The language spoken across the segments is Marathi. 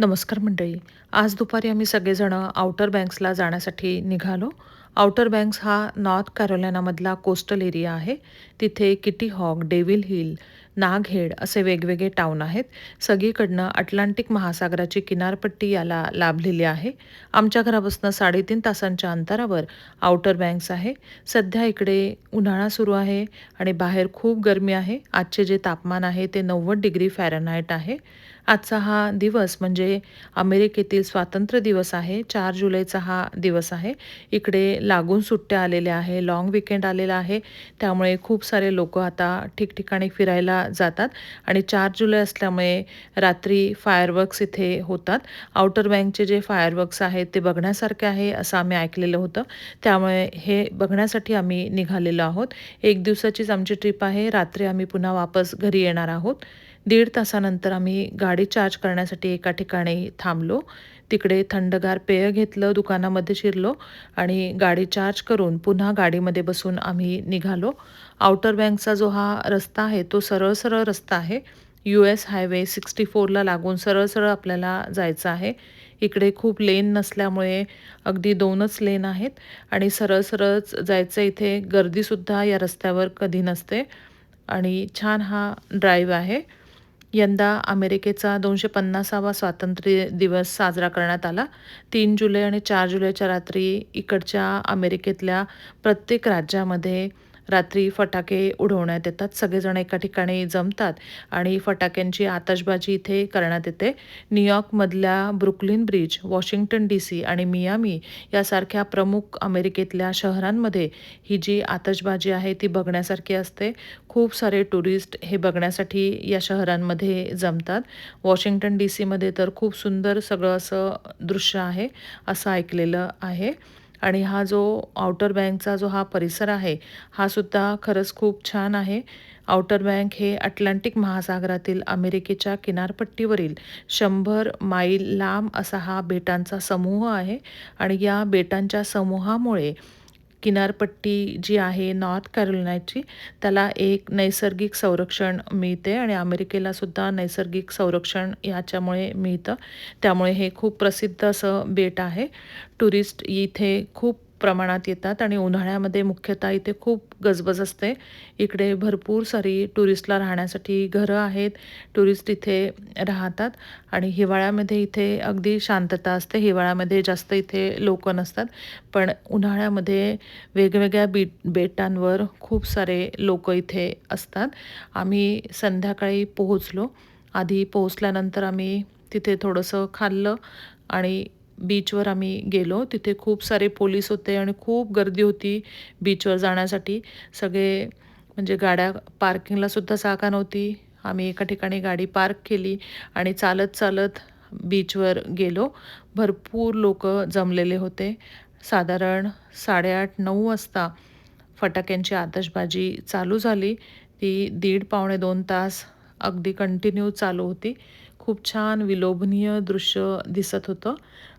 नमस्कार मंडळी. आज दुपारी आम्ही सगळेजण आउटर बँक्सला जाण्यासाठी निघालो. आउटर बँक्स हा नॉर्थ कॅरोलिनामधला कोस्टल एरिया आहे. तिथे किटी हॉक, डेव्हिल हिल, नागहेड असे वेगवेगळे टाउन आहेत. सगळीकडनं अटलांटिक महासागराची किनारपट्टी याला लाभलेली आहे. आमच्या घरापासून 3.5 तासांच्या अंतरावर आउटर बँक्स आहे. सध्या इकडे उन्हाळा सुरू आहे आणि बाहेर खूप गरमी आहे. आजचे जे तापमान आहे ते 90 डिग्री फॅरनहाईट आहे. आजचा हा दिवस म्हणजे अमेरिकेतील स्वातंत्र्य दिवस आहे. 4 जुलैचा हा दिवस आहे. इकडे लागून सुट्ट्या आलेल्या आहे, लाँग वीकेंड आलेला आहे. त्यामुळे खूप सारे लोकं आता ठिकठिकाणी फिरायला जातात आणि 4 जुलै असल्यामुळे रात्री फायरवर्क्स इथे होतात. आउटर बँकचे जे फायरवर्क्स आहेत ते बघण्यासारखे आहे असं आम्ही ऐकलेलं होतं. त्यामुळे हे बघण्यासाठी आम्ही निघालेलो आहोत. 1 दिवसाचीच आमची ट्रिप आहे. रात्री आम्ही पुन्हा वापस घरी येणार आहोत. 1.5 तासानंतर आम्ही गाडी चार्ज करण्यासाठी एका ठिकाणी थांबलो. तिकडे थंडगार पेय घेतलं, दुकानामध्ये शिरलो आणि गाडी चार्ज करून पुन्हा गाडीमध्ये बसून आम्ही निघालो. आउटर बँकचा जो हा रस्ता आहे, तो सरळ-सरळ रस्ता आहे. US हायवे 64ला लागून सरळ-सरळ आपल्याला जायचं आहे. इकडे खूप लेन नसल्यामुळे अगदी 2च लेन आहेत आणि सरळ-सरळच जायचं. इथे गर्दीसुद्धा या रस्त्यावर कधी नसते आणि छान हा ड्राईव्ह आहे. यंदा अमेरिकेचा 250वा स्वातंत्र्य दिवस साजरा करण्यात आला. 3 जुलै आणि 4 जुलैच्या रात्री इकडच्या अमेरिकेतल्या प्रत्येक राज्यामध्ये रात्री फटाके उडवण्यात येतात. सगळेजण एका ठिकाणी जमतात आणि फटाक्यांची आतषबाजी इथे करण्यात येते. न्यूयॉर्कमधल्या ब्रुकलिन ब्रिज, वॉशिंग्टन DC आणि मियामी यासारख्या प्रमुख अमेरिकेतल्या शहरांमध्ये ही जी आतषबाजी आहे ती बघण्यासारखी असते. खूप सारे टुरिस्ट हे बघण्यासाठी या शहरांमध्ये जमतात. वॉशिंग्टन DCमध्ये तर खूप सुंदर सगळं असं दृश्य आहे, असं ऐकलेलं आहे. आणि हा जो आउटर बँकचा जो हा परिसर आहे, हा सुद्धा खरंच खूप छान आहे. आउटर बँक हे अटलांटिक महासागरातील अमेरिकेच्या किनारपट्टीवरील 100 मैल लांब असा हा बेटांचा समूह आहे आणि या बेटांच्या समूहामुळे किनारपट्टी जी आहे नॉर्थ कॅरोलिनाची, त्याला एक नैसर्गिक संरक्षण मिळते आणि अमेरिकेला सुद्धा नैसर्गिक संरक्षण याच्यामुळे मिळतं. त्यामुळे हे खूप प्रसिद्ध असं बेट आहे. टुरिस्ट इथे खूप प्रमाणात येतात आणि उन्हाळ्यामध्ये मुख्यतः इथे खूप गजबज असते. इकडे भरपूर सारी टुरिस्टला राहण्यासाठी घरं आहेत. टुरिस्ट इथे राहतात आणि हिवाळ्यामध्ये इथे अगदी शांतता असते. हिवाळ्यामध्ये जास्त इथे लोकं नसतात. पण उन्हाळ्यामध्ये वेगवेगळ्या बेटांवर खूप सारे लोकं इथे असतात. आम्ही संध्याकाळी पोहोचलो. आधी पोहोचल्यानंतर आम्ही तिथे थोडंसं खाल्लं आणि बीचवर आम्ही गेलो. तिथे खूप सारे पोलीस होते आणि खूप गर्दी होती बीचवर जाण्यासाठी. सगळे म्हणजे गाड्या पार्किंगला सुद्धा जागा नव्हती. आम्ही एका ठिकाणी गाडी पार्क केली आणि चालत-चालत बीचवर गेलो. भरपूर लोकं जमलेले होते. साधारण 8:30-9 वाजता फटाक्यांची आतषबाजी चालू झाली. ती 1.5 पावणे 2 तास अगदी कंटिन्यू चालू होती. खूप छान विलोभनीय दृश्य दिसत होतं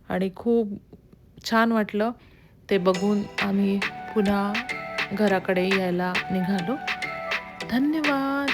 आणि खूप छान वाटलं. ते बघून आम्ही पुन्हा घराकडे यायला निघालो. धन्यवाद.